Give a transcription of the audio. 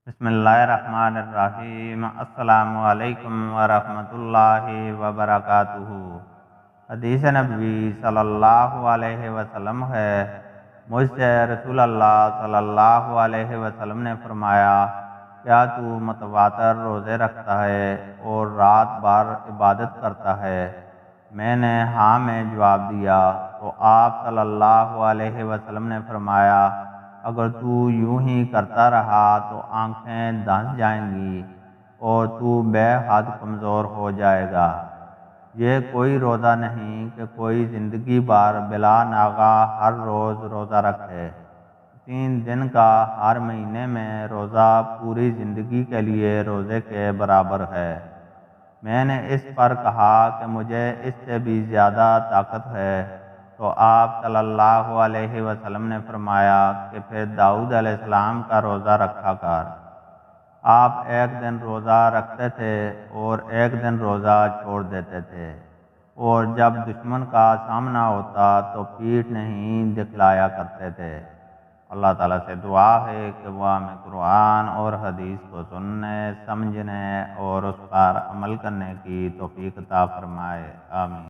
بسم اللہ الرحمن الرحیم۔ السلام علیکم ورحمۃ اللہ وبرکاتہ۔ حدیث نبوی صلی اللہ علیہ وسلم ہے، مجھ سے رسول اللہ صلی اللہ علیہ وسلم نے فرمایا، کیا تو متواتر روزے رکھتا ہے اور رات بھر عبادت کرتا ہے؟ میں نے ہاں میں جواب دیا تو آپ صلی اللہ علیہ وسلم نے فرمایا، اگر تو یوں ہی کرتا رہا تو آنکھیں دھنس جائیں گی اور تو بے حد کمزور ہو جائے گا۔ یہ کوئی روزہ نہیں کہ کوئی زندگی بھر بلا ناغہ ہر روز روزہ رکھے۔ 3 دن کا ہر مہینے میں روزہ پوری زندگی کے لیے روزے کے برابر ہے۔ میں نے اس پر کہا کہ مجھے اس سے بھی زیادہ طاقت ہے، تو آپ صلی اللہ علیہ وسلم نے فرمایا کہ پھر داؤد علیہ السلام کا روزہ رکھا کر۔ آپ ایک دن روزہ رکھتے تھے اور ایک دن روزہ چھوڑ دیتے تھے، اور جب دشمن کا سامنا ہوتا تو پیٹھ نہیں دکھلایا کرتے تھے۔ اللہ تعالیٰ سے دعا ہے کہ وہ ہمیں قرآن اور حدیث کو سننے، سمجھنے اور اس پر عمل کرنے کی توفیق عطا فرمائے۔ آمین۔